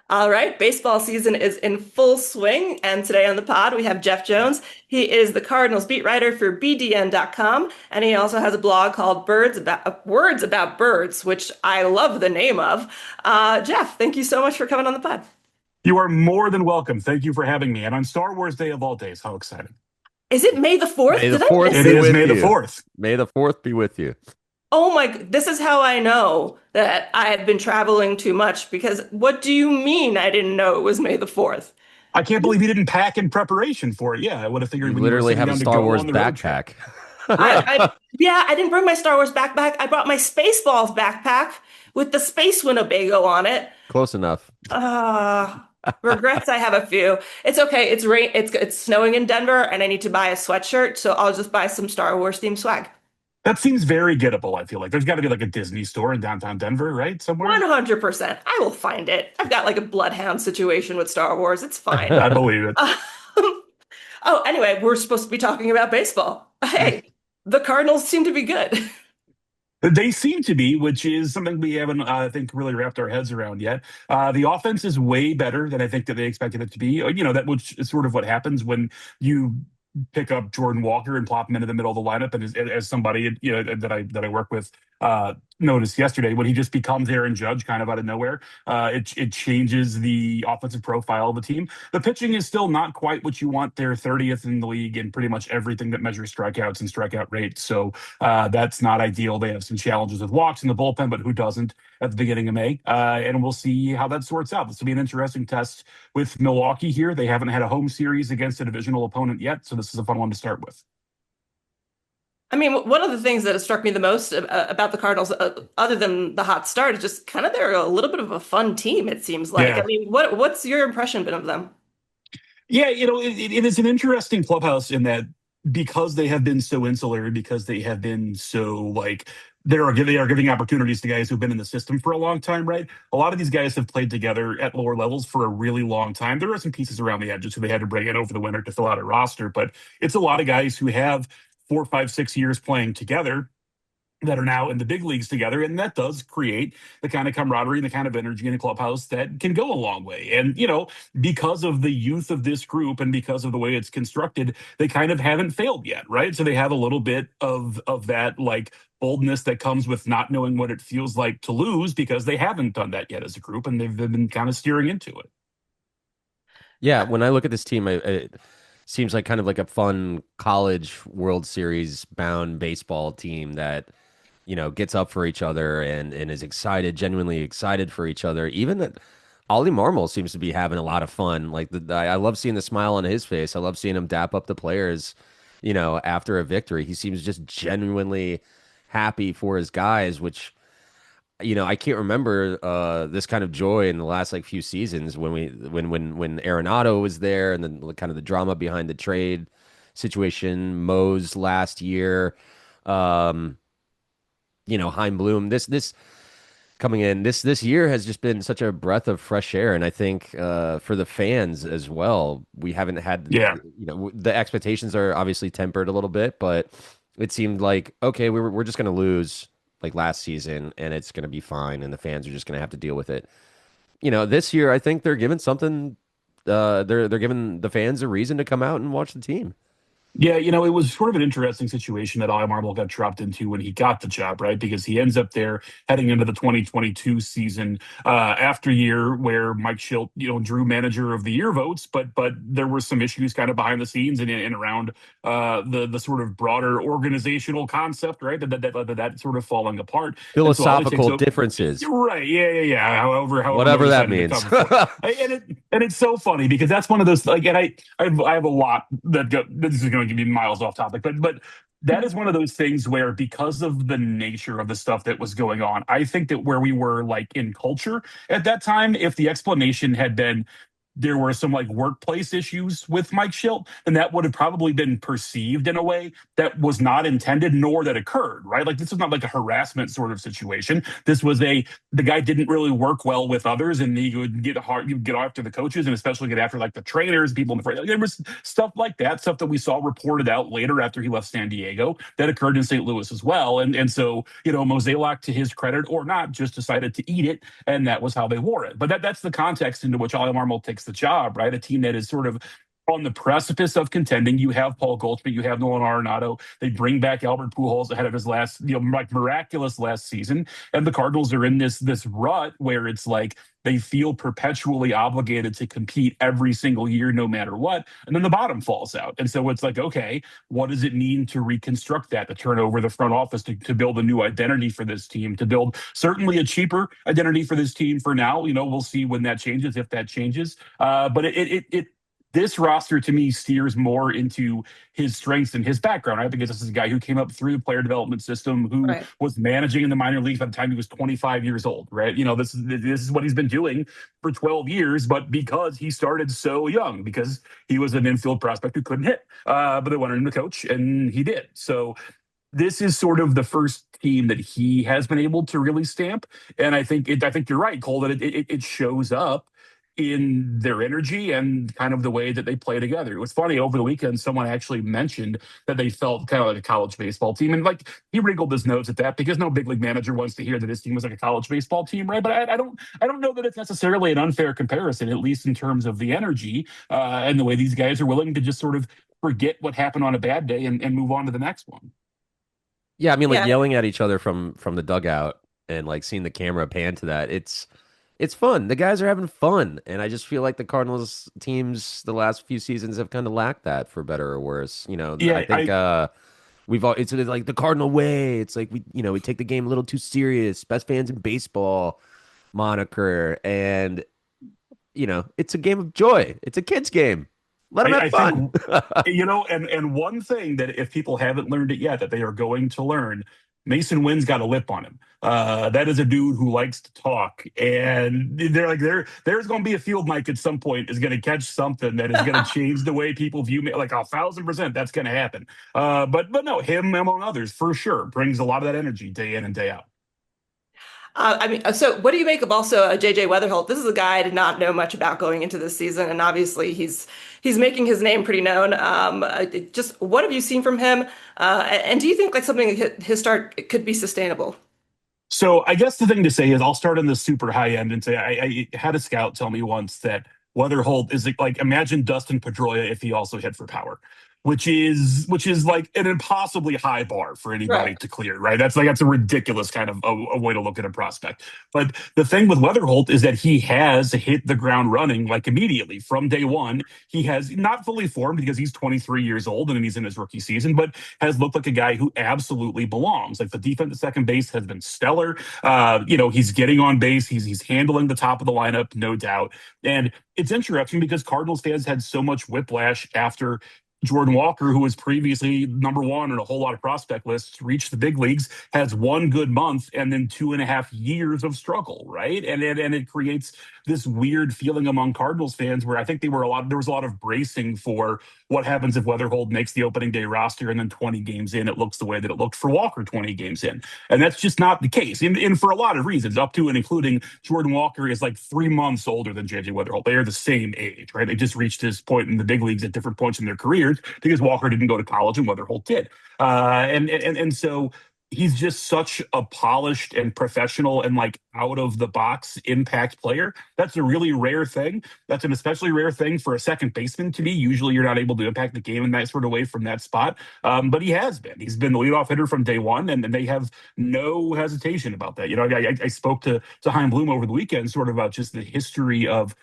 All right, baseball season is in full swing, and today on the pod we have Jeff Jones. He is the Cardinals beat writer for BDN.com, and he also has a blog called Words About Birds, which I love the name of. Jeff, thank you so much for coming on the pod. You are more than welcome. Thank you for having me. And on Star Wars Day of all days, how exciting. Is it May the May 4th? the Did I 4th miss It be it? is with May the you. 4th. May the 4th be with you. Oh my, this is how I know that I have been traveling too much because what do you mean I didn't know it was May the 4th? I can't believe you didn't pack in preparation for it. Yeah, I would have figured You when you were literally sitting have a down to Star go Wars on the road trip. backpack. Right. Yeah, I didn't bring my Star Wars backpack. I brought my Spaceballs backpack with the Space Winnebago on it. Close enough. Uh, Regrets, I have a few. It's okay. It's snowing in Denver and I need to buy a sweatshirt, so I'll just buy some Star Wars themed swag. That seems very gettable, I feel like. There's got to be like a Disney store in downtown Denver, right? Somewhere? 100%. I will find it. I've got like a bloodhound situation with Star Wars. It's fine. I believe it. Uh, oh, anyway, we're supposed to be talking about baseball. Hey, the Cardinals seem to be good. They seem to be, which is something we haven't, I think, really wrapped our heads around yet. The offense is way better than I think that they expected it to be. That which is sort of what happens when you pick up Jordan Walker and plop him into the middle of the lineup. And as somebody that I work with noticed yesterday, when he just becomes Aaron Judge kind of out of nowhere, it changes the offensive profile of the team. The pitching is still not quite what you want. They're 30th in the league in pretty much everything that measures strikeouts and strikeout rate. So that's not ideal. They have some challenges with walks in the bullpen, but who doesn't at the beginning of May? And we'll see how that sorts out. This will be an interesting test with Milwaukee here. They haven't had a home series against a divisional opponent yet, so this is a fun one to start with. I mean, one of the things that has struck me the most about the Cardinals, other than the hot start, is just kind of they're a little bit of a fun team, it seems like. I Yeah. mean, what's your impression been of them? Yeah, it is an interesting clubhouse in that because they have been so insular, because they have been so like they are giving opportunities to guys who've been in the system for a long time, right? A lot of these guys have played together at lower levels for a really long time. There are some pieces around the edges who they had to bring in over the winter to fill out a roster, but it's a lot of guys who have 4, 5, 6 years playing together that are now in the big leagues together. And that does create the kind of camaraderie and the kind of energy in a clubhouse that can go a long way. And, because of the youth of this group and because of the way it's constructed, they kind of haven't failed yet, right? So they have a little bit of that like boldness that comes with not knowing what it feels like to lose because they haven't done that yet as a group and they've been kind of steering into it. Yeah, when I look at this team, it seems like kind of like a fun college World Series bound baseball team that, gets up for each other and is excited, genuinely excited for each other. Even that Ollie Marmol seems to be having a lot of fun. Like I love seeing the smile on his face. I love seeing him dap up the players, after a victory. He seems just genuinely happy for his guys, which I can't remember this kind of joy in the last like few seasons when Arenado was there and then kind of the drama behind the trade situation, Mo's last year, um, Heim Bloom. This coming in this year has just been such a breath of fresh air, and I think for the fans as well, we haven't had Yeah. the expectations are obviously tempered a little bit, but it seemed like okay, we're just gonna lose like last season, and it's gonna be fine, and the fans are just gonna have to deal with it. This year I think they're giving something. They're giving the fans a reason to come out and watch the team. Yeah, it was sort of an interesting situation that Ollie Marble got dropped into when he got the job, right? Because he ends up there heading into the 2022 season after a year where Mike Schilt, drew manager of the year votes, but there were some issues kind of behind the scenes and around the sort of broader organizational concept, right? That led to that sort of falling apart. And so Ollie takes Philosophical over. differences, Right, yeah. However whatever Mo that decided to means. cover for it. And it's so funny because that's one of those like, and I have a lot this is going to be miles off topic, but that is one of those things where because of the nature of the stuff that was going on, I think that where we were like in culture at that time, if the explanation had been there were some like workplace issues with Mike Schilt, then that would have probably been perceived in a way that was not intended nor that occurred, right? Like this was not like a harassment sort of situation. This was the guy didn't really work well with others, and he would get after the coaches, and especially get after like the trainers, people in the front. Like, there was stuff like that, stuff that we saw reported out later after he left San Diego that occurred in St. Louis as well. And so, Mozeliak, to his credit or not, just decided to eat it, and that was how they wore it. But that's the context into which Ollie Marmol takes the job, right? A team that is sort of on the precipice of contending. You have Paul Goldschmidt, you have Nolan Arenado. They bring back Albert Pujols ahead of his last, like miraculous last season, and the Cardinals are in this rut where it's like they feel perpetually obligated to compete every single year, no matter what, and then the bottom falls out. And so it's like, okay, what does it mean to reconstruct that, to turn over the front office, to build a new identity for this team, to build certainly a cheaper identity for this team for now? We'll see when that changes, if that changes. But it this roster to me steers more into his strengths and his background, right? Because this is a guy who came up through the player development system, who Right. was managing in the minor leagues by the time he was 25 years old, right? This is what he's been doing for 12 years, but because he started so young, because he was an infield prospect who couldn't hit, but they wanted him to coach, and he did. So this is sort of the first team that he has been able to really stamp, and I think you're right, Cole, that it shows up in their energy and kind of the way that they play together. It was funny, over the weekend, someone actually mentioned that they felt kind of like a college baseball team. And like, he wrinkled his nose at that because no big league manager wants to hear that his team was like a college baseball team, right? But I don't know that it's necessarily an unfair comparison, at least in terms of the energy and the way these guys are willing to just sort of forget what happened on a bad day and move on to the next one. Yeah, I mean, like Yeah. yelling at each other from the dugout and like seeing the camera pan to that. It's fun. The guys are having fun, and I just feel like the Cardinals teams the last few seasons have kind of lacked that, for better or worse. I Yeah, think we've all it's like the Cardinal way. It's like we take the game a little too serious. Best fans in baseball moniker, and it's a game of joy. It's a kids game. Let them have I fun. think and one thing that if people haven't learned it yet, that they are going to learn, Mason Wynn's got a lip on him. That is a dude who likes to talk, and they're like, there's going to be a field mic at some point is going to catch something that is going to change the way people view me. Like 1,000%, that's going to happen. But no, him among others for sure brings a lot of that energy day in and day out. I mean, so what do you make of also JJ Weatherholt? This is a guy I did not know much about going into this season, and obviously he's making his name pretty known. Just what have you seen from him? And do you think like something his start could be sustainable? So I guess the thing to say is I'll start on the super high end and say I had a scout tell me once that Weatherholt is like imagine Dustin Pedroia if he also hit for power, which is like an impossibly high bar for anybody Right. to clear, right? That's a ridiculous kind of a way to look at a prospect. But the thing with Weatherholt is that he has hit the ground running like immediately from day one. He has not fully formed because he's 23 years old and he's in his rookie season, but has looked like a guy who absolutely belongs. Like the defense at second base has been stellar. He's getting on base. He's handling the top of the lineup, no doubt. And it's interesting because Cardinals fans had so much whiplash after Jordan Walker, who was previously number one on a whole lot of prospect lists, reached the big leagues, has one good month, and then 2.5 years of struggle, right? And it creates this weird feeling among Cardinals fans where I think there was a lot of bracing for what happens if Weatherholt makes the opening day roster and then 20 games in, it looks the way that it looked for Walker 20 games in. And that's just not the case. And for a lot of reasons, up to and including Jordan Walker is like 3 months older than JJ Weatherholt. They are the same age, right? They just reached this point in the big leagues at different points in their careers because Walker didn't go to college and Weatherholt did. And so he's just such a polished and professional and like out of the box impact player. That's a really rare thing. That's an especially rare thing for a second baseman to be. Usually you're not able to impact the game in that sort of way from that spot. But he has been. He's been the leadoff hitter from day one, and they have no hesitation about that. I spoke to Chaim Bloom over the weekend sort of about just the history of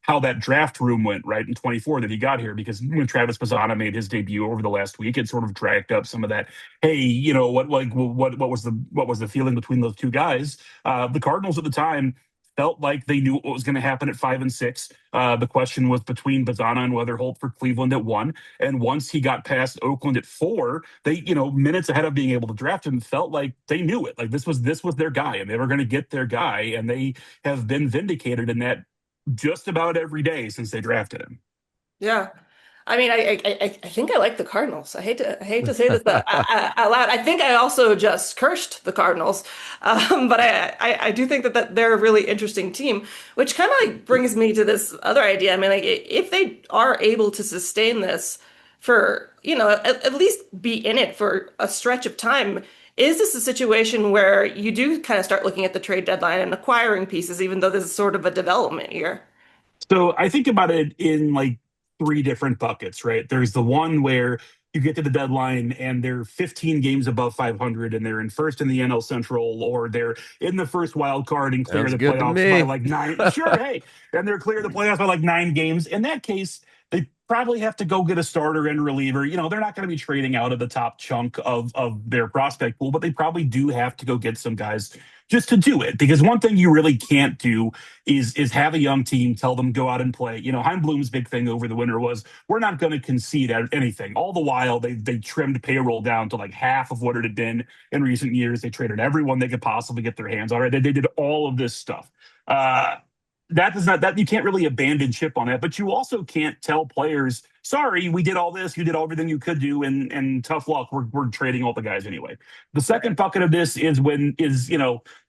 how that draft room went right in 24 that he got here, because when Travis Bazzana made his debut over the last week, it sort of dragged up some of that. Hey, what was the feeling between those two guys? The Cardinals at the time felt like they knew what was going to happen at 5 and 6. The question was between Bazzana and Weatherholt for Cleveland at 1. And once he got past Oakland at 4, they, minutes ahead of being able to draft him, felt like they knew it. Like this was their guy, and they were going to get their guy, and they have been vindicated in that just about every day since they drafted him. Yeah. I mean, I think I like the Cardinals. I hate to say this out loud. I think I also just cursed the Cardinals, but I do think that they're a really interesting team, which kind of like brings me to this other idea. I mean, like if they are able to sustain this for, at least be in it for a stretch of time, is this a situation where you do kind of start looking at the trade deadline and acquiring pieces, even though this is sort of a development year? So I think about it in like three different buckets, right? There's the one where you get to the deadline and they're 15 games above 500 and they're in first in the NL Central, or they're in the first wild card and clear Sounds the good to playoffs by me. like nine. Sure, hey, and they're clear the playoffs by like 9 games. In that case, they probably have to go get a starter and reliever. They're not going to be trading out of the top chunk of their prospect pool, but they probably do have to go get some guys just to do it. Because one thing you really can't do is have a young team, tell them go out and play. Hein Bloom's big thing over the winter was we're not going to concede at anything. All the while they trimmed payroll down to like half of what it had been in recent years. They traded everyone they could possibly get their hands on. Right? They did all of this stuff. That does not that you can't really abandon ship on it, but you also can't tell players, sorry, we did all this, you did everything you could do, and tough luck. We're trading all the guys anyway. The second bucket of this is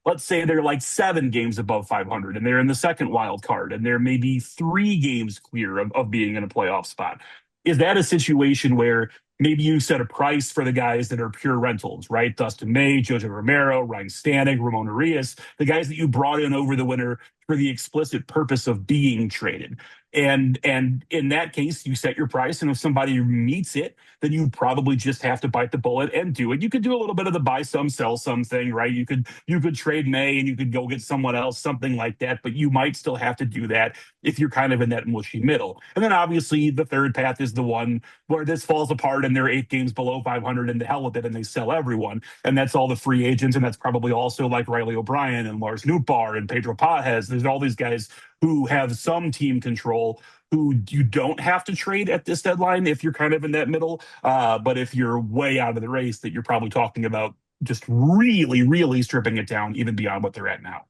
let's say they're like 7 games above 500 and they're in the second wild card and they're maybe 3 games clear of being in a playoff spot. Is that a situation where maybe you set a price for the guys that are pure rentals, right? Dustin May, Jojo Romero, Ryan Stanek, Ramon Arias, the guys that you brought in over the winter for the explicit purpose of being traded. And in that case, you set your price, and if somebody meets it, then you probably just have to bite the bullet and do it. You could do a little bit of the buy some, sell some thing, right? You could trade May and you could go get someone else, something like that, but you might still have to do that if you're kind of in that mushy middle. And then obviously the third path is the one where this falls apart and they're 8 games below 500 and the hell with it and they sell everyone. And that's all the free agents. And that's probably also like Riley O'Brien and Lars Nootbaar and Pedro Pajes. There's all these guys who have some team control who you don't have to trade at this deadline if you're kind of in that middle. But if you're way out of the race, that you're probably talking about just really, really stripping it down even beyond what they're at now.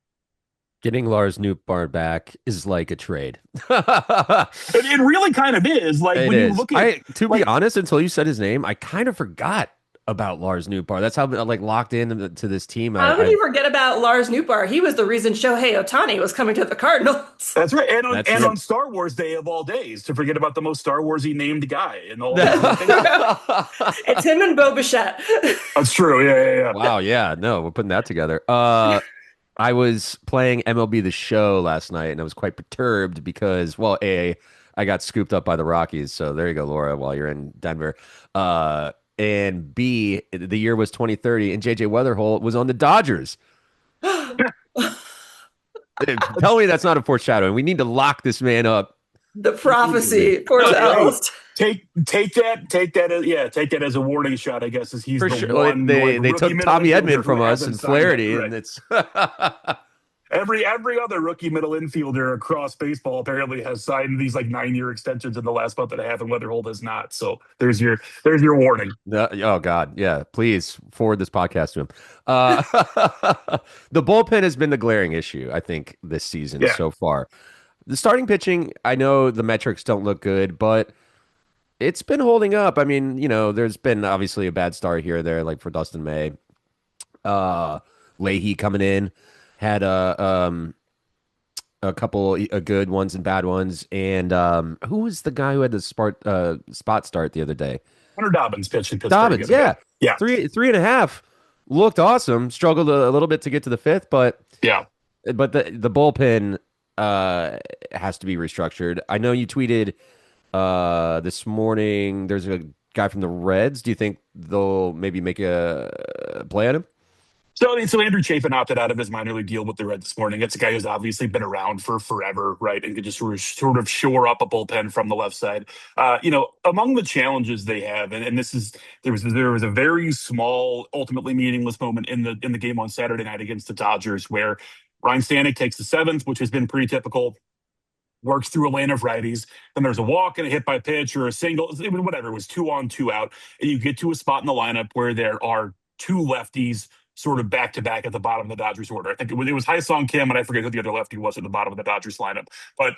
Getting Lars Nootbaar back is like a trade. It really kind of is. Like It when you is. look at, To be like, honest, until you said his name, I kind of forgot about Lars Nootbaar. That's how like locked in to this team. How did you forget about Lars Nootbaar? He was the reason Shohei Ohtani was coming to the Cardinals. that's right. And on, That's and true. on Star Wars Day of all days, to forget about the most Star Warsy named guy and all It's him and Bo Bichette. That's true. Yeah. Wow, yeah, no, we're putting that together. I was playing MLB The Show last night, and I was quite perturbed because, well, I got scooped up by the Rockies. So there you go, Laura, while you're in Denver. And B, the year was 2030, and JJ Weatherholt was on the Dodgers. Tell me that's not a foreshadowing. We need to lock this man up. The prophecy foretells. Take that as a warning shot, I guess, as he's For the sure. one. They rookie took middle Tommy infielder Edman from who us hasn't and signed it. Flaherty, Right. and it's Every other rookie middle infielder across baseball apparently has signed these like 9-year extensions in the last month and a half, and Weatherholt has not. So there's your warning. Oh God, yeah. Please forward this podcast to him. The bullpen has been the glaring issue, I think, this season so far. The starting pitching, I know the metrics don't look good, but it's been holding up. I mean, there's been obviously a bad start here or there, like for Dustin May. Leahy coming in had a couple of good ones and bad ones. And who was the guy who had the spot start the other day? Hunter Dobbins pitched in Pittsburgh. Dobbins, yeah. Yeah. 3.5 looked awesome. Struggled a little bit to get to the fifth, but Yeah. but the bullpen has to be restructured. I know you tweeted this morning there's a guy from the Reds. Do you think they'll maybe make a play at him? So Andrew Chafin opted out of his minor league deal with the Reds this morning. It's a guy who's obviously been around for forever, right, and could just sort of shore up a bullpen from the left side. Among the challenges they have, and this is there was a very small, ultimately meaningless moment in the game on Saturday night against the Dodgers where Ryan Stanek takes the seventh, which has been pretty typical. Works through a lane of righties. Then there's a walk and a hit by pitch or a single, whatever. It was 2 on, 2 out, and you get to a spot in the lineup where there are 2 lefties sort of back to back at the bottom of the Dodgers order. I think it was Hai-Sung Kim, and I forget who the other lefty was at the bottom of the Dodgers lineup. But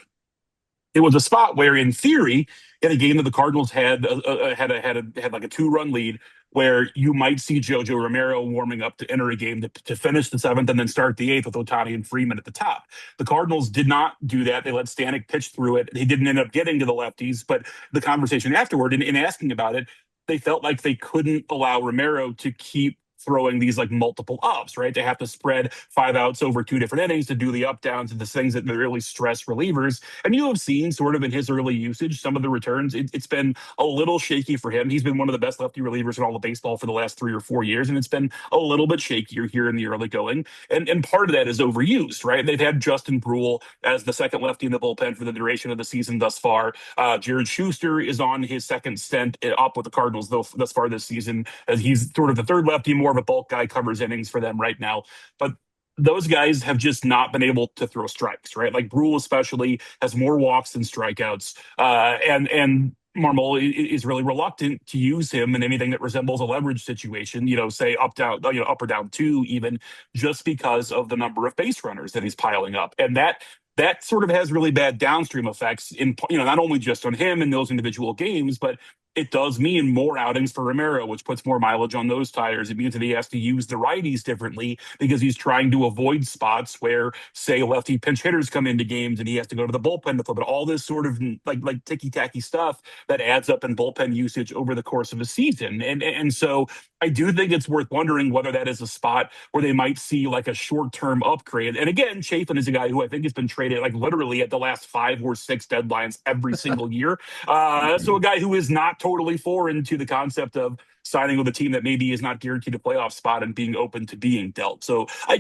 it was a spot where, in theory, in a game that the Cardinals had like a 2-run lead, where you might see Jojo Romero warming up to enter a game to finish the seventh and then start the eighth with Otani and Freeman at the top. The Cardinals did not do that. They let Stanek pitch through it. He didn't end up getting to the lefties, but the conversation afterward, in asking about it, they felt like they couldn't allow Romero to keep throwing these like multiple ups, right? They have to spread 5 outs over 2 different innings to do the up downs and the things that really stress relievers. And you have seen sort of in his early usage, some of the returns, it's been a little shaky for him. He's been one of the best lefty relievers in all of baseball for the last 3 or 4 years, and it's been a little bit shakier here in the early going. And part of that is overuse, right? They've had Justin Brule as the second lefty in the bullpen for the duration of the season thus far. Jared Schuster is on his second stint up with the Cardinals thus far this season, as he's sort of the third lefty, more of a bulk guy, covers innings for them right now. But those guys have just not been able to throw strikes, right? Like Brule especially has more walks than strikeouts. And Marmol is really reluctant to use him in anything that resembles a leverage situation, say up, down, up or down 2 even, just because of the number of base runners that he's piling up. And that sort of has really bad downstream effects in, not only just on him in those individual games, but it does mean more outings for Romero, which puts more mileage on those tires. It means that he has to use the righties differently because he's trying to avoid spots where, say, lefty pinch hitters come into games and he has to go to the bullpen to flip it. All this sort of like ticky-tacky stuff that adds up in bullpen usage over the course of a season. And so I do think it's worth wondering whether that is a spot where they might see like a short-term upgrade. And again, Chafin is a guy who I think has been traded like literally at the last 5 or 6 deadlines every single year. So a guy who is not totally foreign to the concept of signing with a team that maybe is not guaranteed a playoff spot and being open to being dealt. So, he's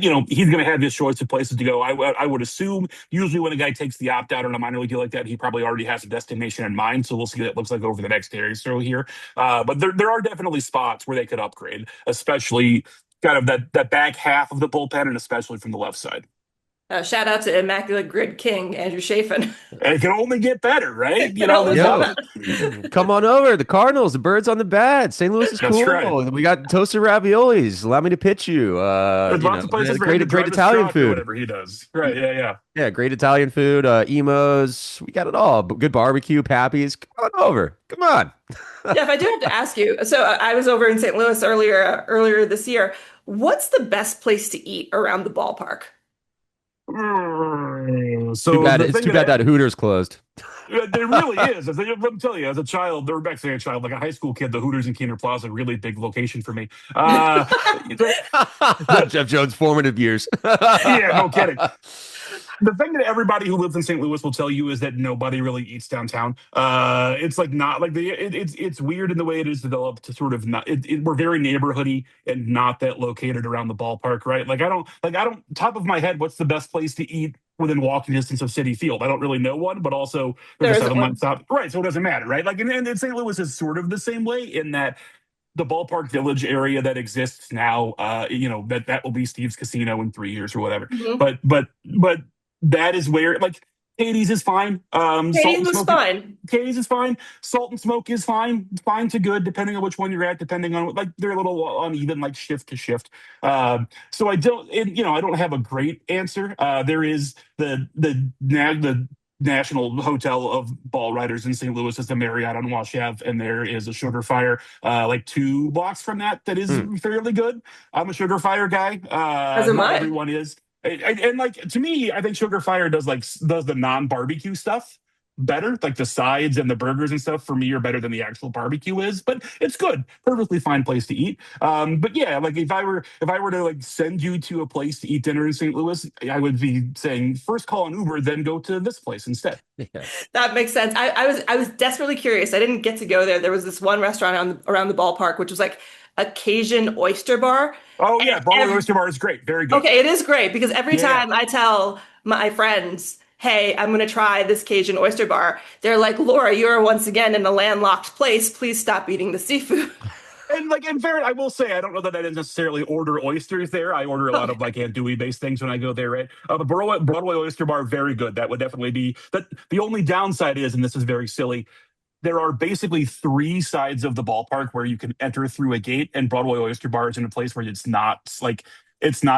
going to have his choice of places to go. I would assume usually when a guy takes the opt-out on a minor league deal like that, he probably already has a destination in mind. So we'll see what it looks like over the next day or so here. But there are definitely spots where they could upgrade, especially kind of that back half of the bullpen and especially from the left side. Shout out to Immaculate Grid King, Andrew Chafin. It can only get better, right? Come on over. The Cardinals, the birds on the bat. St. Louis is cool. Right. We got toasted raviolis. Allow me to pitch you. There's lots of places great Italian food. Whatever he does. Right. Yeah. Yeah. Great Italian food. Emos. We got it all. Good barbecue. Pappies. Come on over. Come on. Jeff, I do have to ask you. So I was over in St. Louis earlier this year. What's the best place to eat around the ballpark? So it's too bad that Hooters closed. There really is. I'm telling you, as a child, or back to a child, like a high school kid, the Hooters in Keener Plaza, a really big location for me. Jeff Jones' formative years. Yeah, no kidding. The thing that everybody who lives in St. Louis will tell you is that nobody really eats downtown. It's like not like it's weird in the way it is developed to sort of not. We're very neighborhoody and not that located around the ballpark, right? I don't top of my head. What's the best place to eat within walking distance of Citi Field? I don't really know one, but also there's a 7 month stop, right? So it doesn't matter, right? And St. Louis is sort of the same way in that the ballpark village area that exists now, that will be Steve's Casino in 3 years or whatever. Mm-hmm. But that is where Katie's is fine. Katie's is fine. Katie's is fine. Salt and Smoke is fine. Fine to good, depending on which one you're at, depending on they're a little uneven, shift to shift. So I don't have a great answer. There is the National Hotel of Ball Riders in St. Louis is the Marriott on Wash Ave, and there is a Sugar Fire 2 blocks from that is fairly good. I'm a Sugar Fire guy. As am I. Everyone is. And to me, I think Sugar Fire does the non-barbecue stuff better. Like the sides and the burgers and stuff for me are better than the actual barbecue is, but it's good. Perfectly fine place to eat. But yeah, if I were to send you to a place to eat dinner in St. Louis, I would be saying first call an Uber, then go to this place instead. Yeah. That makes sense. I was desperately curious. I didn't get to go there. There was this one restaurant around the ballpark, which was a Cajun oyster bar. Oh yeah, Broadway Oyster Bar is great. Very good. Okay, it is great because every time I tell my friends, hey, I'm going to try this Cajun oyster bar, they're like, Laura, you're once again in a landlocked place. Please stop eating the seafood. And in fairness, I will say I don't know that I didn't necessarily order oysters there. I order a lot of andouille based things when I go there, right? The Broadway Oyster Bar, very good. That would definitely be that. The only downside is, and this is very silly, there are basically three sides of the ballpark where you can enter through a gate, and Broadway Oyster Bar is in a place where it's not I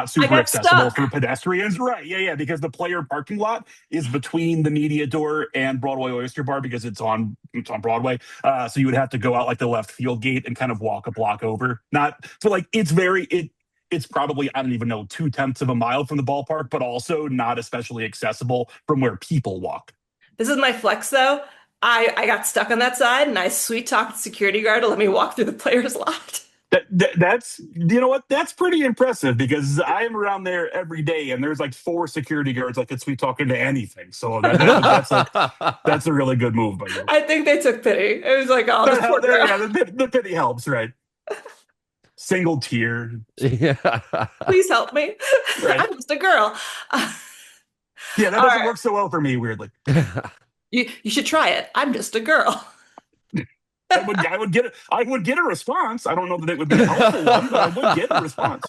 super got accessible stuck. for pedestrians. Right. Yeah, yeah. Because the player parking lot is between the media door and Broadway Oyster Bar because it's on Broadway. So you would have to go out like the left field gate and kind of walk a block over. Not so like it's probably, I don't even know, 2/10 of a mile from the ballpark, but also not especially accessible from where people walk. This is my flex though. I got stuck on that side and I sweet talked the security guard to let me walk through the player's lot. That's you know what, that's pretty impressive because I am around there every day and there's like four security guards like it's sweet talking to anything. So that's a really good move by you. I think they took pity. It was like, oh, this poor There, girl. yeah, the pity helps, right? Single tier, Yeah. Please help me. right? I'm just a girl. Yeah, that All doesn't right. work so well for me. Weirdly, You should try it. I'm just a girl. I would get a response. I don't know that it would be a helpful one, but I would get a response.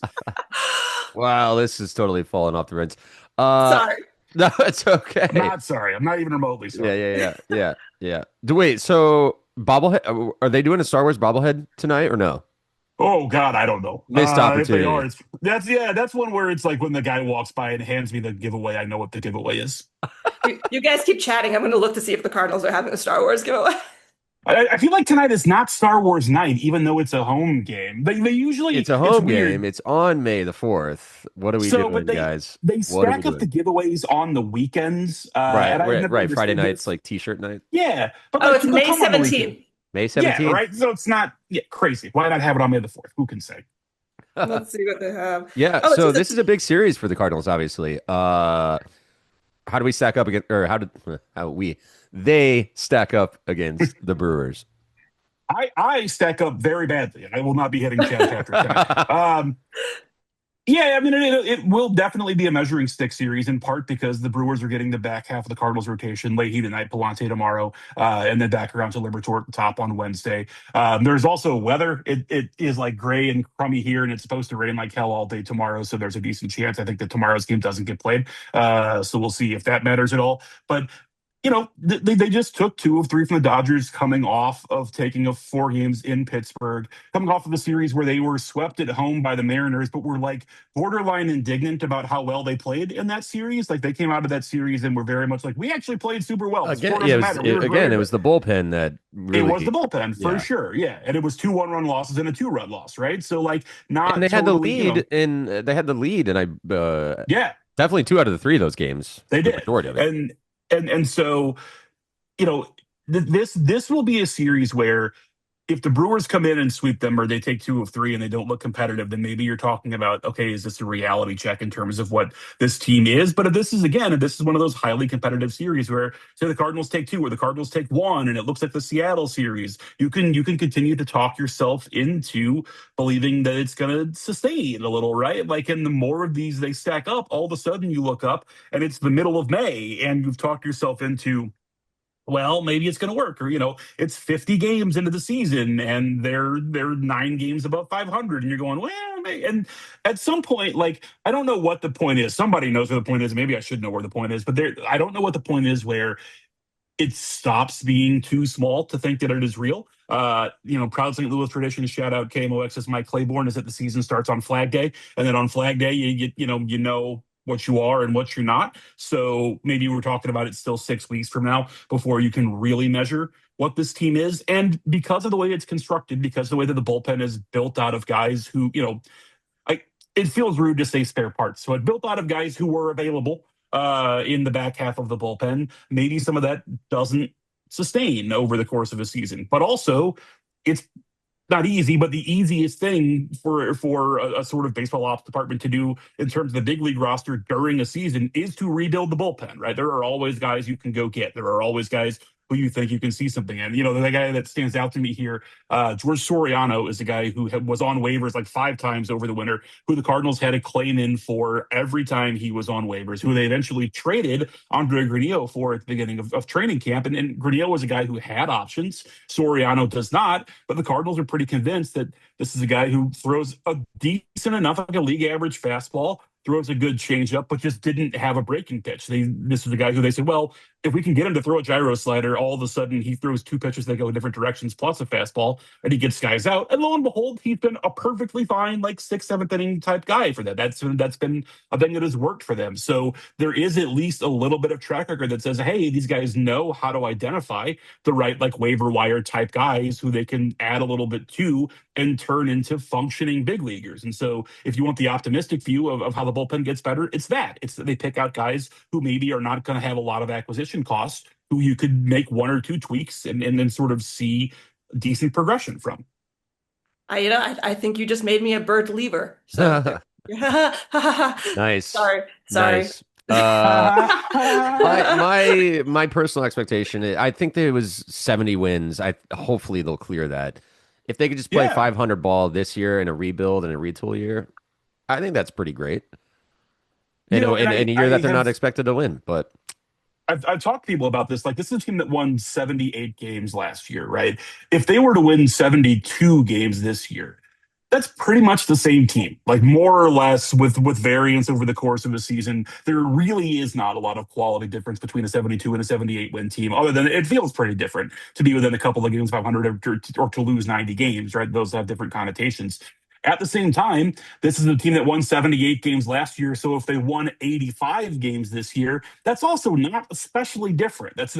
Wow, this is totally falling off the rails. Uh, Sorry. no, it's okay. I'm not sorry. I'm not even remotely Yeah, sorry. yeah. Wait, so bobblehead? Are they doing a Star Wars bobblehead tonight or no? Oh God, I don't know. Missed If they are, opportunity. that's one where it's like when the guy walks by and hands me the giveaway, I know what the giveaway is. You guys keep chatting. I'm going to look to see if the Cardinals are having a Star Wars giveaway. I feel like tonight is not Star Wars night, even though it's a home game. They usually It's a it's home weird. game. It's on May the 4th. What are we So, but doing, guys? they What are we stack up the doing? giveaves on the weekends, Right, and I've right, never right. Friday understood nights, this. like t-shirt night. Yeah, but Oh, like it's people May come on the weekend. 17th. May Yeah, 17th. right. So it's not crazy. Why not have it on May the 4th? Who can say? Let's see what they have. Yeah, Oh, it's so just this is a big series for the Cardinals, obviously. How do we stack up against, or they stack up against the Brewers? I stack up very badly, and I will not be hitting Chad Patrick tonight. Yeah, I mean, it will definitely be a measuring stick series in part because the Brewers are getting the back half of the Cardinals rotation, Leahy tonight, Palante tomorrow, and then back around to Liberatore at the top on Wednesday. There's also weather. It is like gray and crummy here, and it's supposed to rain like hell all day tomorrow, so there's a decent chance I think that tomorrow's game doesn't get played. So we'll see if that matters at all. But they just took 2 of 3 from the Dodgers coming off of taking of 4 games in Pittsburgh, coming off of the series where they were swept at home by the Mariners, but were like borderline indignant about how well they played in that series. Like they came out of that series and were very much like, we actually played super well. The Again, score yeah, doesn't matter. We were again, great. it was the bullpen that It was the really, bullpen for yeah. sure. Yeah. And it was 2 1-run losses and a 2-run loss, right? So like And not they had the totally, lead and yeah, definitely 2 out of the 3 of those games, they the did. majority of it. And so this will be a series where if the Brewers come in and sweep them or they take 2 of 3 and they don't look competitive, then maybe you're talking about, okay, is this a reality check in terms of what this team is? But if this is one of those highly competitive series where say the Cardinals take 2 or the Cardinals take 1 and it looks like the Seattle series, you can continue to talk yourself into believing that it's going to sustain a little, right? Like, and the more of these they stack up, all of a sudden you look up and it's the middle of May and you've talked yourself into, well, maybe it's going to work. Or, it's 50 games into the season and they're 9 games above 500. And you're going, well, and at some point, like, I don't know what the point is. Somebody knows where the point is. Maybe I should know where the point is, but I don't know what the point is where it stops being too small to think that it is real. Proud St. Louis tradition, shout out KMOX's Mike Claiborne, is that the season starts on Flag Day. And then on Flag Day, you know what you are and what you're not. So maybe we're talking about it still 6 weeks from now before you can really measure what this team is. And because of the way it's constructed, because of the way that the bullpen is built out of guys who, it feels rude to say spare parts. So it built out of guys who were available in the back half of the bullpen. Maybe some of that doesn't sustain over the course of a season. But also, it's not easy, but the easiest thing for a sort of baseball ops department to do in terms of the big league roster during a season is to rebuild the bullpen, right? There are always guys you can go get. There are always guys who you think you can see something in. The guy that stands out to me here, George Soriano, is a guy who was on waivers like 5 times over the winter, who the Cardinals had a claim in for every time he was on waivers, who they eventually traded Andre Granillo for at the beginning of training camp. And Granillo was a guy who had options. Soriano does not, but the Cardinals are pretty convinced that this is a guy who throws a decent enough, like a league average fastball, throws a good changeup, but just didn't have a breaking pitch. This is a guy who they said, well, if we can get him to throw a gyro slider, all of a sudden he throws two pitches that go in different directions plus a fastball, and he gets guys out. And lo and behold, he's been a perfectly fine, like sixth, seventh inning type guy for that. That's been a thing that has worked for them. So there is at least a little bit of track record that says, hey, these guys know how to identify the right like waiver wire type guys who they can add a little bit to and turn into functioning big leaguers. And so if you want the optimistic view of how the bullpen gets better, it's that. It's that they pick out guys who maybe are not going to have a lot of acquisition costs, who you could make one or two tweaks and then sort of see decent progression from. I think you just made me a Bert Lever. So Nice. sorry. Nice. My personal expectation, I think there was 70 wins. Hopefully they'll clear that. If they could just play 500 ball this year in a rebuild and a retool year, I think that's pretty great. In a year that they're not expected to win, but I've talked to people about this. Like, this is a team that won 78 games last year, right? If they were to win 72 games this year, that's pretty much the same team, like more or less with variance over the course of a season. There really is not a lot of quality difference between a 72 and a 78 win team, other than it feels pretty different to be within a couple of games 500 or to lose 90 games, right? Those have different connotations. At the same time, this is a team that won 78 games last year. So if they won 85 games this year, that's also not especially different. That's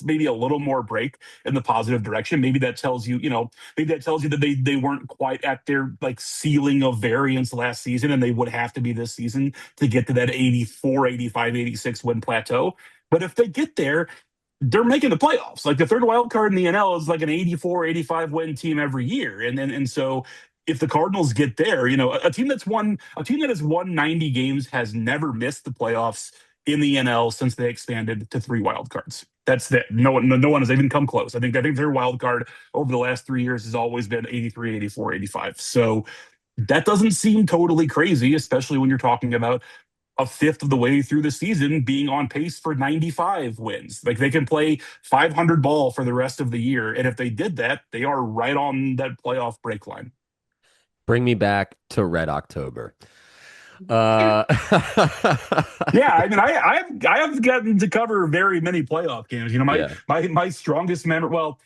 maybe a little more break in the positive direction. Maybe that tells you, maybe that tells you that they weren't quite at their like ceiling of variance last season, and they would have to be this season to get to that 84, 85, 86 win plateau. But if they get there, they're making the playoffs. Like the third wild card in the NL is like an 84, 85 win team every year. And so if the Cardinals get there, a team that has won 90 games has never missed the playoffs in the NL since they expanded to 3 wild cards. That's that. No one has even come close. I think their wild card over the last 3 years has always been 83, 84, 85. So that doesn't seem totally crazy, especially when you're talking about a fifth of the way through the season being on pace for 95 wins. Like they can play 500 ball for the rest of the year. And if they did that, they are right on that playoff break line. Bring me back to Red October. Yeah, I mean, I have gotten to cover very many playoff games. My strongest memory. Well,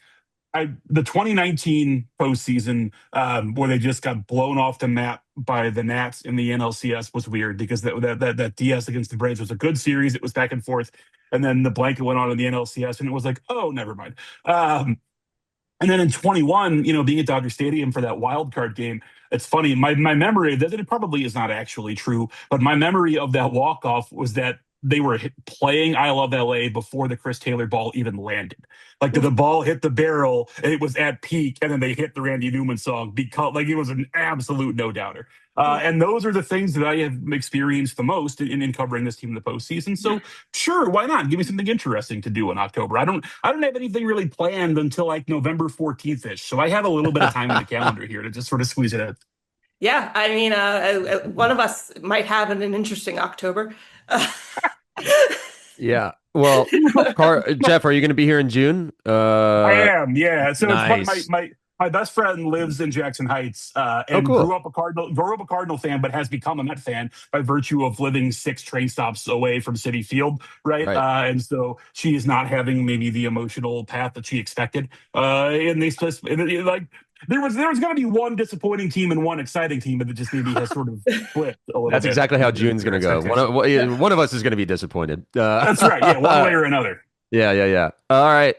the 2019 postseason where they just got blown off the map by the Nats in the NLCS was weird because that DS against the Braves was a good series. It was back and forth, and then the blanket went on in the NLCS, and it was like, oh, never mind. And then in 21, being at Dodger Stadium for that wild card game, it's funny. My memory, that it probably is not actually true, but my memory of that walk-off was that they were playing I Love LA before the Chris Taylor ball even landed. Like the ball hit the barrel and it was at peak, and then they hit the Randy Newman song because like it was an absolute no-doubter. And those are the things that I have experienced the most in covering this team in the postseason. So sure, why not? Give me something interesting to do in October. I don't have anything really planned until like November 14th-ish. So I have a little bit of time in the calendar here to just sort of squeeze it out. Yeah, I mean, one of us might have an interesting October. Yeah. Well, Jeff, are you going to be here in June? I am. Yeah. So nice. It's my best friend lives in Jackson Heights and cool. grew up a Cardinal fan, but has become a Met fan by virtue of living 6 train stops away from Citi Field, right? And so she is not having maybe the emotional path that she expected. And they just like. There was going to be one disappointing team and one exciting team, but it just maybe has sort of flipped a little bit. That's exactly how June's going to go. One of us is going to be disappointed. That's right. Yeah, one way or another. Yeah. All right.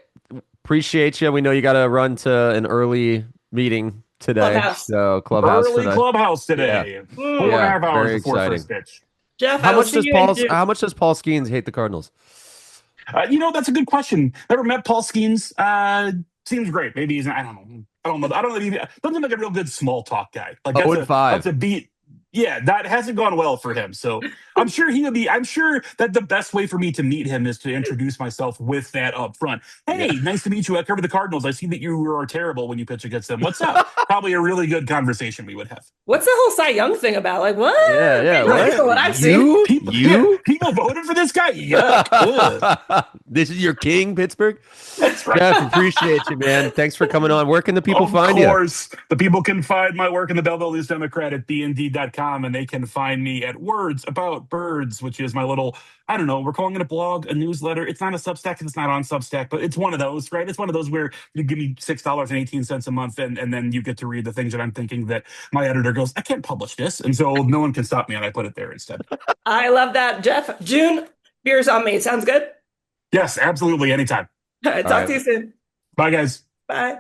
Appreciate you. We know you got to run to an early meeting today. Clubhouse. So clubhouse early today. Clubhouse today. Yeah. 4.5 hours very before exciting. first pitch. Jeff, How much does Paul Skeens hate the Cardinals? That's a good question. Never met Paul Skeens. Seems great. Maybe he's. I don't know. Doesn't seem like a real good small talk guy. Like that's a beat. Yeah, that hasn't gone well for him. So I'm sure that the best way for me to meet him is to introduce myself with that up front. Hey, nice to meet you. I cover the Cardinals. I see that you are terrible when you pitch against them. What's up? Probably a really good conversation we would have. What's the whole Cy Young thing about? Like, what? Yeah. What I've seen. People voted for this guy? Yuck. This is your king, Pittsburgh? That's right. Jeff, appreciate you, man. Thanks for coming on. Where can the people find you? Of course. The people can find my work in the Belleville News Democrat at bnd.com. bdn.com, and they can find me at Words About Birds, which is my little, I don't know, we're calling it a blog, a newsletter. It's not a Substack because it's not on Substack, but it's one of those, right? It's one of those where you give me $6.18 a month, and then you get to read the things that I'm thinking that my editor goes, I can't publish this. And so no one can stop me, and I put it there instead. I love that, Jeff. June, beers on me. Sounds good? Yes, absolutely. Anytime. All right, All talk to right. you soon. Bye, guys. Bye.